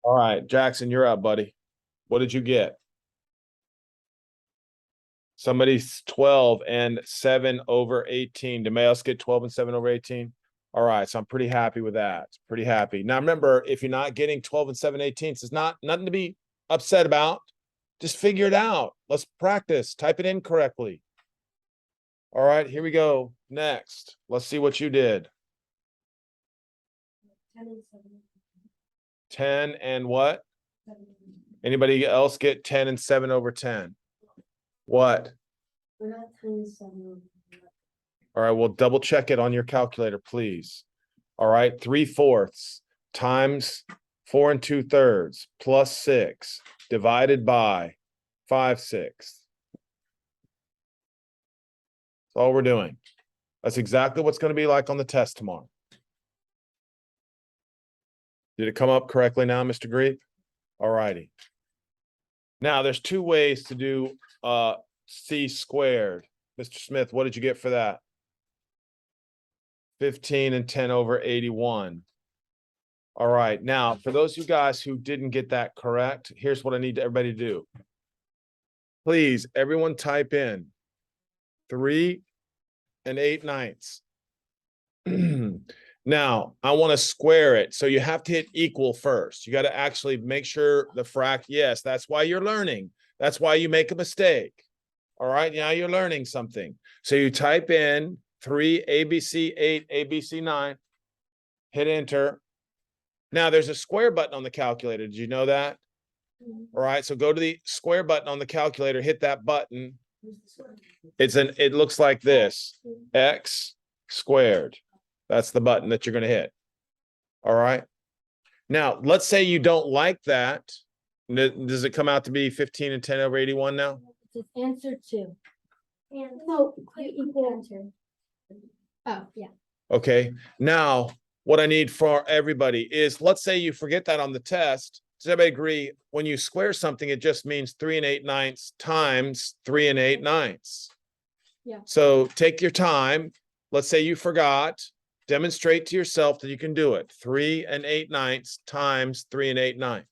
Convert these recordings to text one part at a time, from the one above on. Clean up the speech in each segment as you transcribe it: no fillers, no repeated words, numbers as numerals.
All right, Jackson, you're up, buddy. What did you get? Somebody's 12 and 7 over 18. Did anybody else get 12 and 7 over 18? All right, so I'm pretty happy with that. Pretty happy. Now remember, if you're not getting 12 and 7 18, it's not nothing to be upset about. Just figure it out. Let's practice. Type it in correctly. All right, here we go. Next, let's see what you did. 10 and what? Anybody else get 10 and 7 over 10? What? We're not 10 and 7. All right, well, double check it on your calculator, please. All right, 3/4 times 4 2/3 plus 6 divided by 5/6. That's all we're doing. That's exactly what's going to be like on the test tomorrow. Did it come up correctly now, Mr. Greep? All righty. Now, there's two ways to do C squared. Mr. Smith, what did you get for that? 15 and 10 over 81. All right. Now, for those of you guys who didn't get that correct, here's what I need everybody to do. Please, everyone type in 3 and 8/9. Now, I want to square it. So you have to hit equal first. You got to actually make sure the fract. Yes, that's why you're learning. That's why you make a mistake. All right. Now you're learning something. So you type in 3 ABC 8 ABC 9. Hit enter. Now there's a square button on the calculator. Did you know that? All right. So go to the square button on the calculator. Hit that button. It looks like this. X squared. That's the button that you're going to hit. All right. Now, let's say you don't like that. Does it come out to be 15 and 10 over 81 now? It's answer 2. No, equal answer. Oh, yeah. Okay. Now, what I need for everybody is, let's say you forget that on the test. Does everybody agree? When you square something, it just means 3 and 8/9 times 3 and 8/9. Yeah. So take your time. Let's say you forgot. Demonstrate to yourself that you can do it. 3 and 8/9 times 3 and 8/9.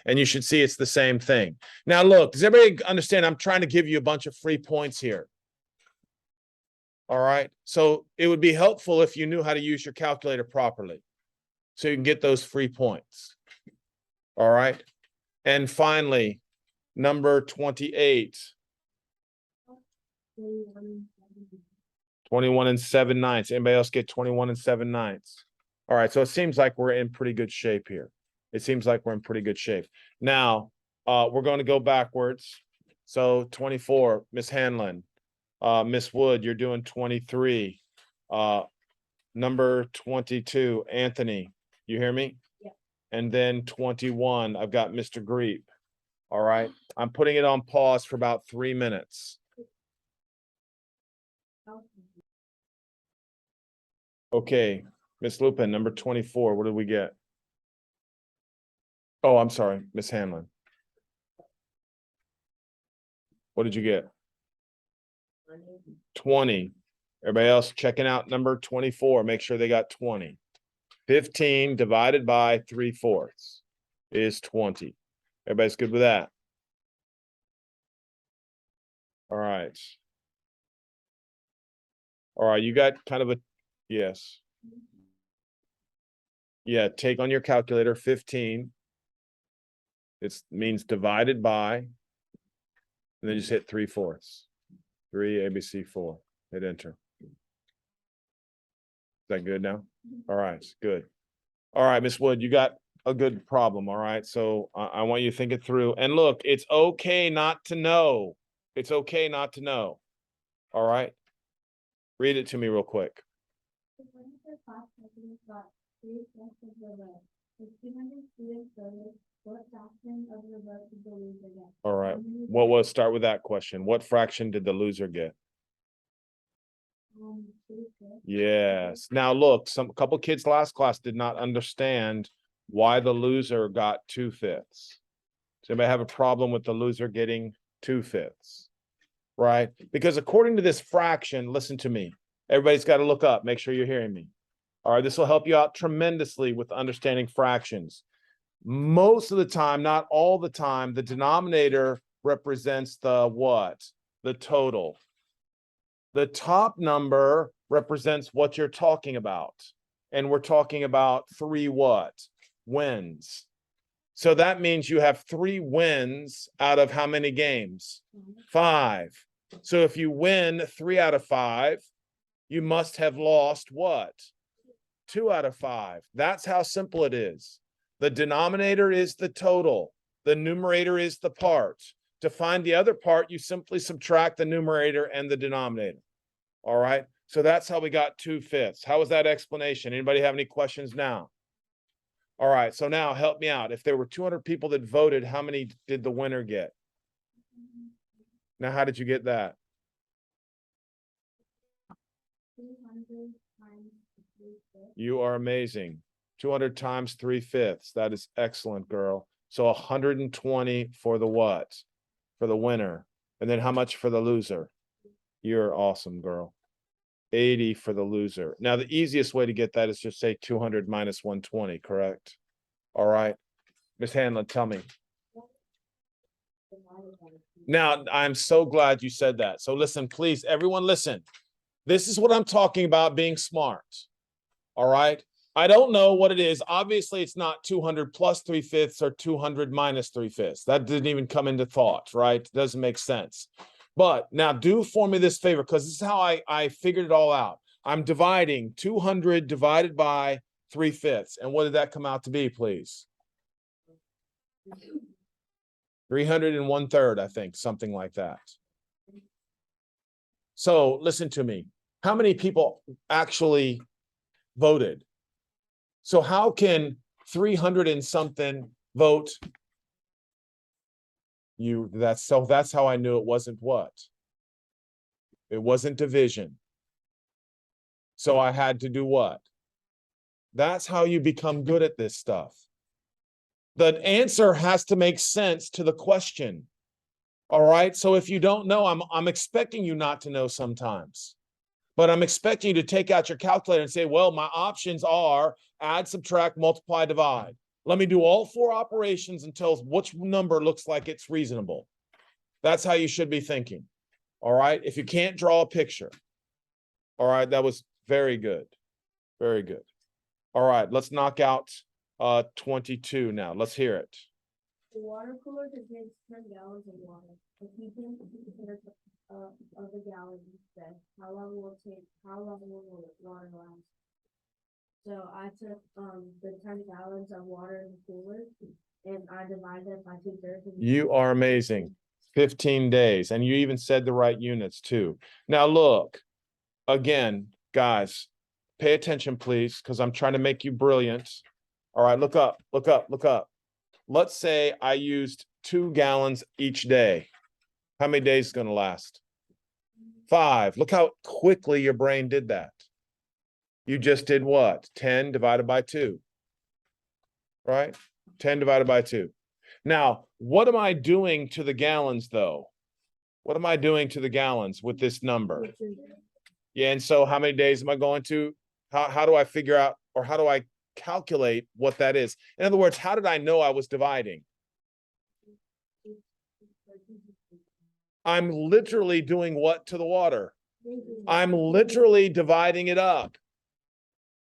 And you should see it's the same thing. Now, look, does everybody understand? I'm trying to give you a bunch of free points here. All right. So it would be helpful if you knew how to use your calculator properly, so you can get those free points. All right. And finally, number 28. 21 and 7/9. Anybody else get 21 and 7/9? All right. So it seems like we're in pretty good shape here. It seems like we're in pretty good shape. Now, we're going to go backwards. So 24, Miss Hanlon. Miss Wood, you're doing 23. Number 22, Anthony. You hear me? Yeah. And then 21, I've got Mr. Greep. All right. I'm putting it on pause for about 3 minutes. Okay, Miss Lupin, number 24. What did we get? Oh, I'm sorry, Miss Hanlon. What did you get? 20. Everybody else checking out number 24. Make sure they got 20. 15 divided by 3/4 is 20. Everybody's good with that? All right. All right, you got kind of a, yes. Yeah, take on your calculator 15. It means divided by, and then just hit 3/4. 3 ABC 4. Hit enter. Is that good now? All right, good. All right, Miss Wood, you got a good problem. All right, so I want you to think it through. And look, it's okay not to know. It's okay not to know. All right, read it to me real quick. All right, what was, start with that question. What fraction did the loser get? Yes. Now look, a couple kids last class did not understand why the loser got 2/5. Does anybody have a problem with the loser getting 2/5? Right? Because according to this fraction, listen to me. Everybody's got to look up. Make sure you're hearing me. All right, this will help you out tremendously with understanding fractions. Most of the time, not all the time, the denominator represents the what? The total. The top number represents what you're talking about. And we're talking about 3 what? Wins. So that means you have 3 wins out of how many games? 5. So if you win 3 out of 5, you must have lost what? 2 out of 5. That's how simple it is. The denominator is the total. The numerator is the part. To find the other part, you simply subtract the numerator and the denominator. All right. So that's how we got 2/5. How was that explanation? Anybody have any questions now? All right. So now help me out. If there were 200 people that voted, how many did the winner get? Now, how did you get that? 200 times 3/5. You are amazing. 200 times 3/5. That is excellent, girl. So 120 for the what? For the winner. And then how much for the loser? You're awesome, girl. 80 for the loser. Now, the easiest way to get that is just say 200 minus 120, correct? All right. Miss Hanlon, tell me. Now, I'm so glad you said that. So listen, please, everyone listen. This is what I'm talking about, being smart. All right. I don't know what it is. Obviously, it's not 200 plus 3/5 or 200 minus 3/5. That didn't even come into thought, right? Doesn't make sense. But now do for me this favor, because this is how I figured it all out. I'm dividing 200 divided by 3/5. And what did that come out to be, please? 300 1/3, I think, something like that. So listen to me. How many people actually voted? So how can 300 and something vote? That's how I knew it wasn't what? It wasn't division. So I had to do what? That's how you become good at this stuff. The answer has to make sense to the question. All right. So if you don't know, I'm expecting you not to know sometimes. But I'm expecting you to take out your calculator and say, well, my options are add, subtract, multiply, divide. Let me do all 4 operations until which number looks like it's reasonable. That's how you should be thinking. All right. If you can't draw a picture. All right. That was very good. Very good. All right. Let's knock out 22 now. Let's hear it. The water cooler contains 10 gallons of water. If you think of the gallons instead, how long will the water last? So I took the 10 gallons of water in the cooler and I divided it by 2/3. You are amazing. 15 days. And you even said the right units too. Now look, again, guys, pay attention, please, because I'm trying to make you brilliant. All right, look up, look up, look up. Let's say I used 2 gallons each day. How many days is going to last? 5. Look how quickly your brain did that. You just did what? 10 divided by 2. Right? 10 divided by 2. Now, what am I doing to the gallons, though? What am I doing to the gallons with this number? Yeah, and so how many days am I going to? How do I figure out, or how do I calculate what that is? In other words, how did I know I was dividing? I'm literally doing what to the water? I'm literally dividing it up.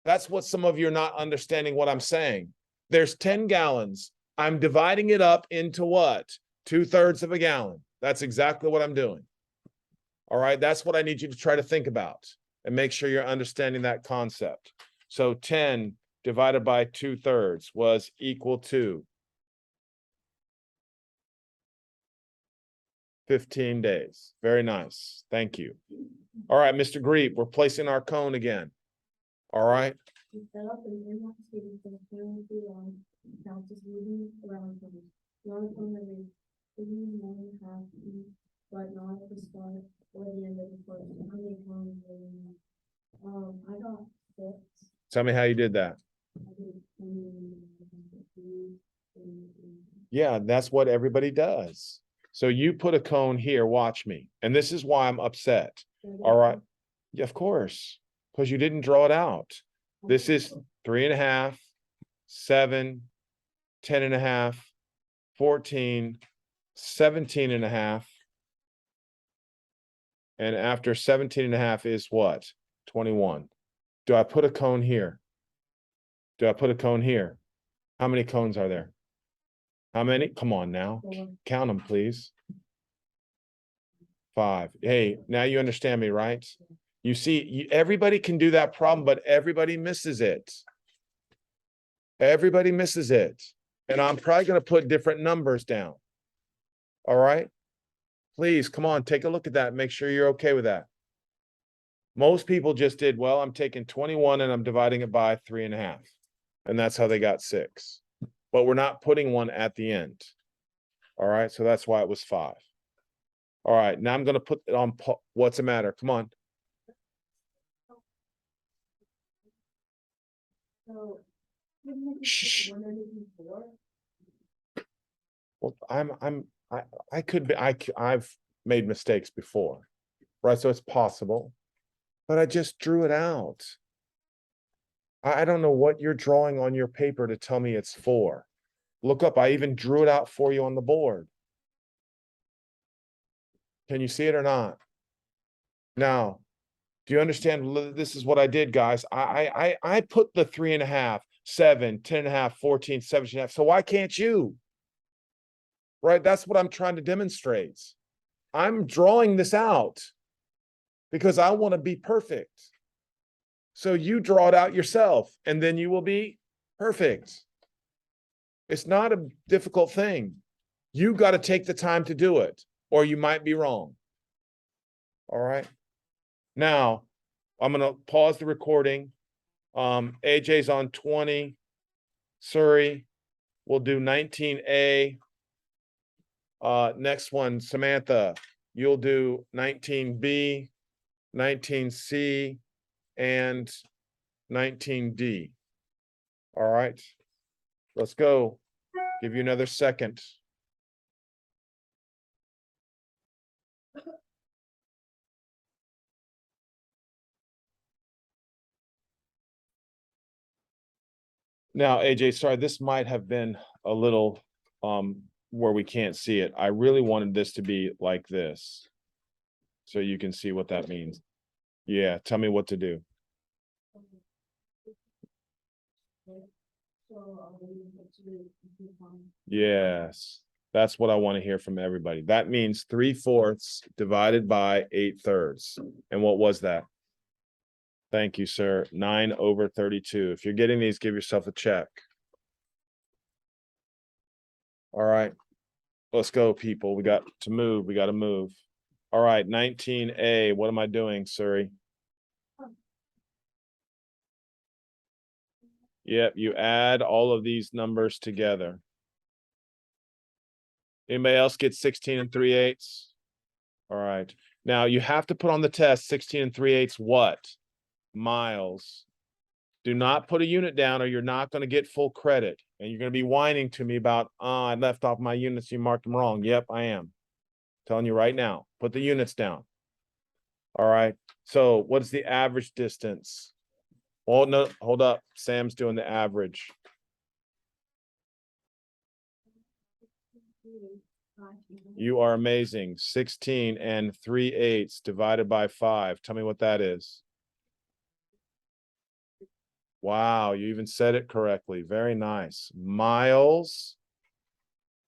That's what some of you are not understanding what I'm saying. There's 10 gallons. I'm dividing it up into what? 2/3 of a gallon. That's exactly what I'm doing. All right. That's what I need you to try to think about and make sure you're understanding that concept. So 10 divided by 2/3 was equal to 15 days. Very nice. Thank you. All right, Mr. Greep, we're placing our cone again. All right. But not at the start or the end of the course. How many times I got 6. Tell me how you did that. Yeah, that's what everybody does. So you put a cone here, watch me. And this is why I'm upset. All right. Yeah, of course, because you didn't draw it out. This is 3.5, 7, 10.5, 14, 17.5. And after 17.5 is what? 21. Do I put a cone here? Do I put a cone here? How many cones are there? How many? Come on now. Count them, please. 5. Hey, now you understand me, right? You see, everybody can do that problem, but everybody misses it. Everybody misses it. And I'm probably going to put different numbers down. All right? Please, come on, take a look at that. Make sure you're okay with that. Most people just did, well, I'm taking 21 and I'm dividing it by 3.5. And that's how they got 6. But we're not putting one at the end. All right, so that's why it was 5. All right, now I'm going to put it on, what's the matter? Come on. So, Shh. 184. Well, I could be, I've made mistakes before, right? So it's possible, but I just drew it out. I don't know what you're drawing on your paper to tell me it's 4. Look up, I even drew it out for you on the board. Can you see it or not? Now, do you understand? This is what I did, guys. I put the 3.5, 7, 10.5, 14, 17.5. So why can't you? Right? That's what I'm trying to demonstrate. I'm drawing this out because I want to be perfect. So you draw it out yourself and then you will be perfect. It's not a difficult thing. You got to take the time to do it or you might be wrong. All right. Now, I'm going to pause the recording. AJ's on 20. Surrey, we'll do 19A. Next one, Samantha, you'll do 19B, 19C, and 19D. All right, let's go. Give you another second. Now, AJ, sorry, this might have been a little where we can't see it. I really wanted this to be like this. So you can see what that means. Yeah, tell me what to do. Yes, that's what I want to hear from everybody. That means 3/4 divided by 8/3. And what was that? Thank you, sir. 9/32. If you're getting these, give yourself a check. All right, let's go, people. We got to move. We got to move. All right, 19A. What am I doing, Surrey? Yep, you add all of these numbers together. Anybody else get 16 3/8? All right. Now you have to put on the test 16 3/8 what? Miles. Do not put a unit down or you're not going to get full credit. And you're going to be whining to me about, I left off my units, you marked them wrong. Yep, I am. Telling you right now, put the units down. All right. So what's the average distance? Oh, no, hold up. Sam's doing the average. You are amazing. 16 3/8 divided by 5. Tell me what that is. Wow, you even said it correctly. Very nice. Miles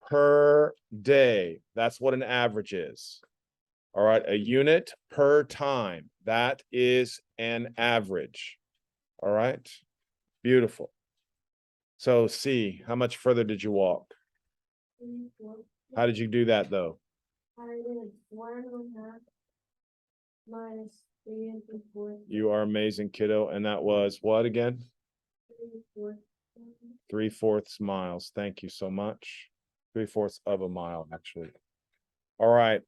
per day. That's what an average is. All right, a unit per time. That is an average. All right, beautiful. So C, how much further did you walk? How did you do that though? I did 1.5 minus 3 3/4. You are amazing, kiddo. And that was what again? 3/4. 3/4 miles. Thank you so much. 3/4 of a mile, actually. All right.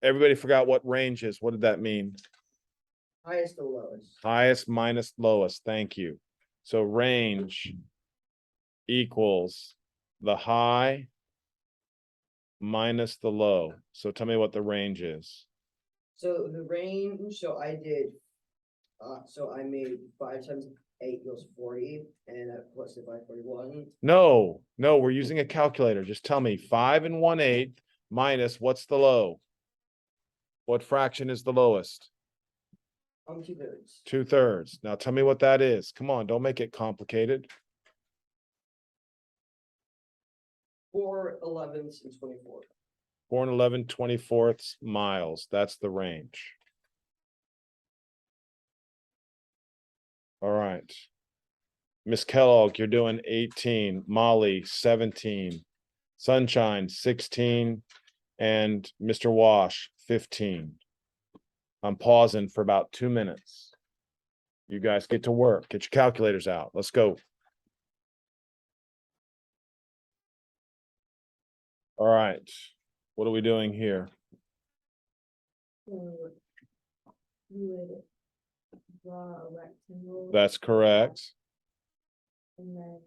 Everybody forgot what range is. What did that mean? Highest to lowest. Highest minus lowest. Thank you. So range equals the high minus the low. So tell me what the range is. So the range, so I did, so I made 5 times 8 equals 40, and I plus it by 41. No, we're using a calculator. Just tell me 5 1/8 minus what's the low? What fraction is the lowest? 2/3. 2/3. Now tell me what that is. Come on, don't make it complicated. 4/11 and 24. 4 11/24 miles. That's the range. All right. Miss Kellogg, you're doing 18. Molly, 17. Sunshine, 16. And Mr. Wash, 15. I'm pausing for about 2 minutes. You guys get to work. Get your calculators out. Let's go. All right. What are we doing here? So you would draw a rectangle. That's correct. And then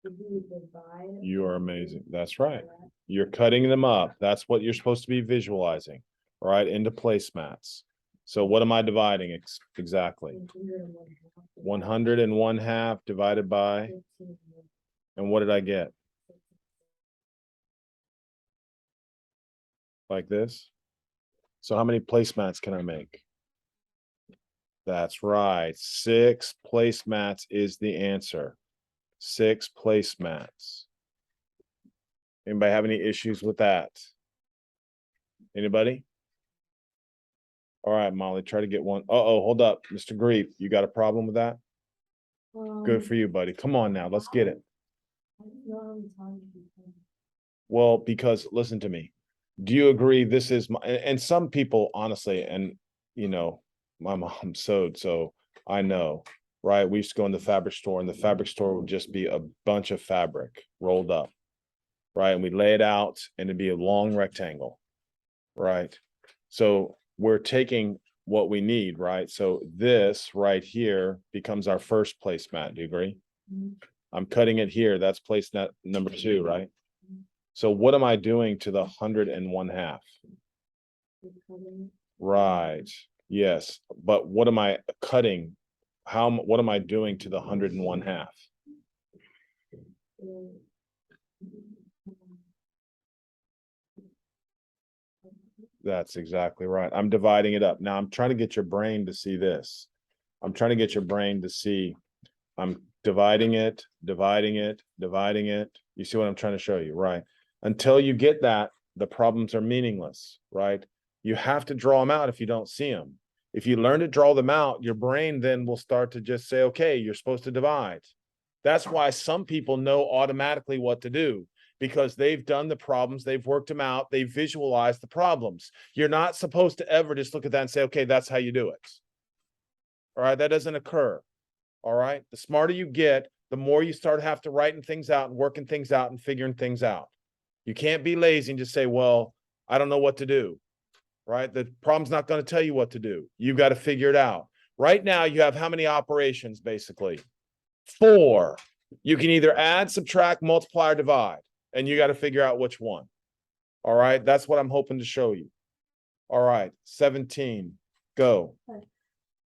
you would divide. You are amazing. That's right. You're cutting them up. That's what you're supposed to be visualizing, all right, into placemats. So what am I dividing exactly? 101/2 divided by, and what did I get? Like this? So how many placemats can I make? That's right. 6 placemats is the answer. 6 placemats. Anybody have any issues with that? Anybody? All right, Molly, try to get one. Uh-oh, hold up. Mr. Grief, you got a problem with that? Good for you, buddy. Come on now, let's get it. Well, because listen to me. Do you agree this is my, and some people honestly, and you know, my mom sewed, so I know, right? We used to go in the fabric store, and the fabric store would just be a bunch of fabric rolled up, right? And we lay it out and it'd be a long rectangle, right? So we're taking what we need, right? So this right here becomes our first placemat. Do you agree? Mhm. I'm cutting it here. That's placemat number 2, right? So what am I doing to the 101/2? Right. Yes. But what am I cutting? What am I doing to the 101/2? That's exactly right. I'm dividing it up. Now I'm trying to get your brain to see this. I'm trying to get your brain to see I'm dividing it, dividing it, dividing it. You see what I'm trying to show you, right? Until you get that, the problems are meaningless, right? You have to draw them out if you don't see them. If you learn to draw them out, your brain then will start to just say, okay, you're supposed to divide. That's why some people know automatically what to do, because they've done the problems, they've worked them out, they've visualized the problems. You're not supposed to ever just look at that and say, okay, that's how you do it. All right, that doesn't occur. All right, the smarter you get, the more you start have to writing things out and working things out and figuring things out. You can't be lazy and just say, well, I don't know what to do, right? The problem's not going to tell you what to do. You've got to figure it out. Right now, you have how many operations, basically? 4. You can either add, subtract, multiply, or divide, and you got to figure out which one. All right, that's what I'm hoping to show you. All right, 17, go.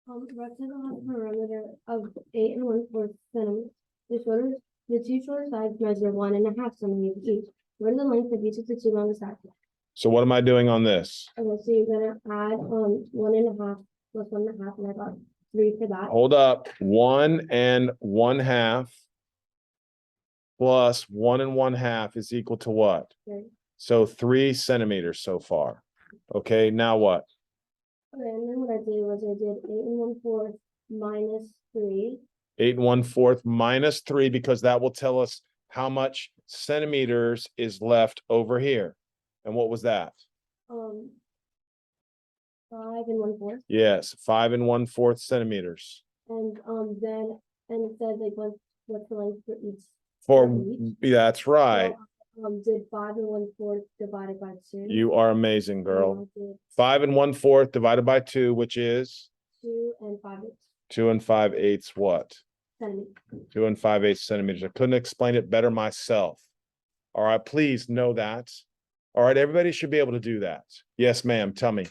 Rectangle has a perimeter of 8 1/4 centimeters. The two shorter sides measure 1.5 centimeters each. What is the length of each of the 2 longest sides? So what am I doing on this? Okay, so you're gonna add 1.5 plus 1.5, and I got 3 for that. Hold up. 1 1/2 plus 1 1/2 is equal to what? Okay. So 3 centimeters so far. Okay, now what? Okay, and then what I did was I did 8 1/4 minus 3. 8 1/4 minus 3, because that will tell us how much centimeters is left over here. And what was that? 5 1/4. Yes, 5 1/4 centimeters. And then it said like what's the length for each? That's right. So, did 5 1/4 divided by 2. You are amazing, girl. And I did 5 1/4 divided by 2, which is 2 and 5/8 2 5/8 what? centimeters. 2 5/8 centimeters. I couldn't explain it better myself. All right, please know that. All right, everybody should be able to do that. Yes, ma'am. Tell me.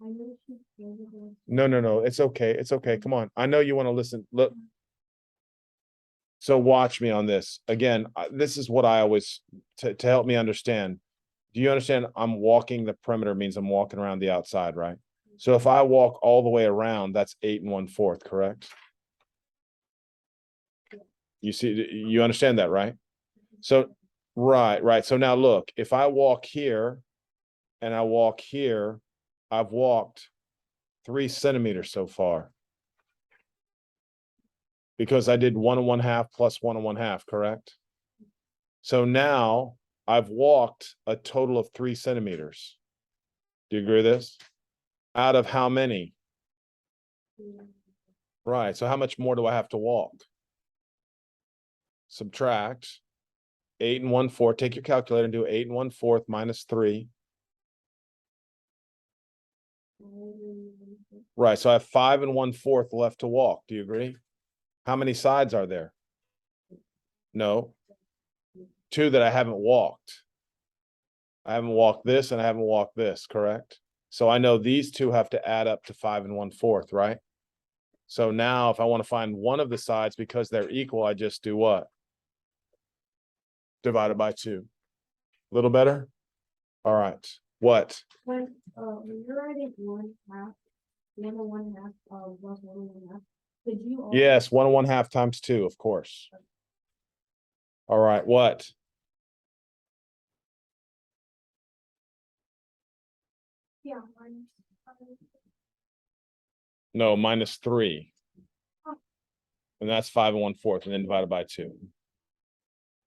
I know she's really good. No. It's okay. It's okay. Come on. I know you want to listen. Look. So watch me on this. Again, this is what I always, to help me understand. Do you understand? I'm walking the perimeter means I'm walking around the outside, right? So if I walk all the way around, that's 8 1/4, correct? You see, you understand that, right? So, right. So now look, if I walk here and I walk here, I've walked 3 centimeters so far. Because I did 1 1/2 plus 1 1/2, correct? So now I've walked a total of 3 centimeters. Do you agree with this? Out of how many? Right. So how much more do I have to walk? Subtract 8 1/4. Take your calculator and do 8 1/4 minus 3. Right. So I have 5 1/4 left to walk. Do you agree? How many sides are there? No. 2 that I haven't walked. I haven't walked this and I haven't walked this, correct? So I know these two have to add up to 5 1/4, right? So now if I want to find one of the sides because they're equal, I just do what? Divided by 2. A little better? All right. What? When you're writing 1/2, 1 1/2, plus 1 1/2, could you? Also- Yes, 1 1/2 times 2, of course. All right, what? Yeah. No, minus 3. And that's 5 1/4, and then divided by 2.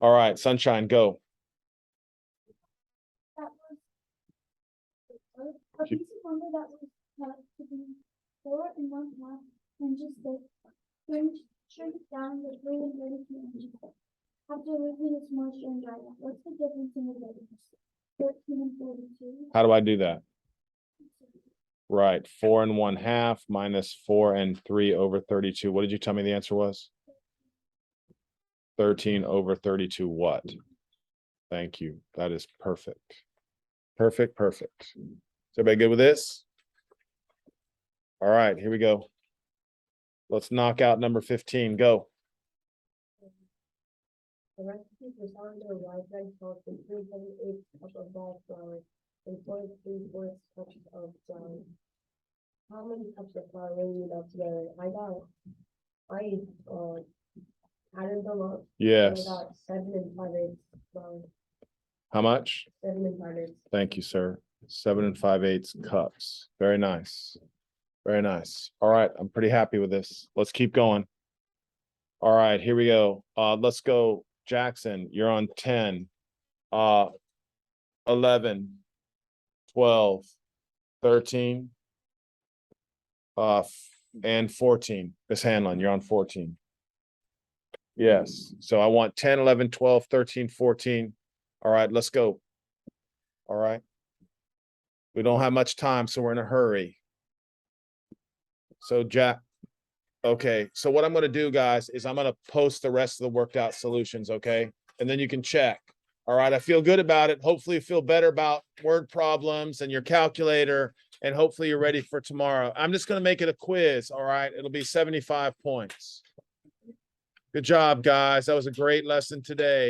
All right, sunshine, go. That was a piece of lumber that was cut to be 4 1/2 inches thick, then shrink it down to 3 32 inches. After losing its moisture and dry out, what's the difference in the thickness? 13 and 42. How do I do that? Right, 4 1/2 minus 4 3 over 32. What did you tell me the answer was? 13 over 32 what? Thank you. That is perfect. Perfect. Is everybody good with this? All right, here we go. Let's knock out number 15. Go. The recipe for sourdough white bread calls for 3/8 cup of ball flour and 3/4 cups of flour. How many cups of flour will you need altogether? I added them up. Yes. And I got 7 5/8 flour. How much? 7 5/8. Thank you, sir. 7 5/8 cups. Very nice. Very nice. All right, I'm pretty happy with this. Let's keep going. All right, here we go. Let's go. Jackson, you're on 10, 11, 12, 13, and 14. Miss Hanlon, you're on 14. Yes. So I want 10, 11, 12, 13, 14. All right, let's go. All right. We don't have much time, so we're in a hurry. So Jack, okay. So what I'm going to do, guys, is I'm going to post the rest of the worked out solutions, okay? And then you can check. All right. I feel good about it. Hopefully you feel better about word problems and your calculator, and hopefully you're ready for tomorrow. I'm just going to make it a quiz. All right. It'll be 75 points. Good job, guys. That was a great lesson today.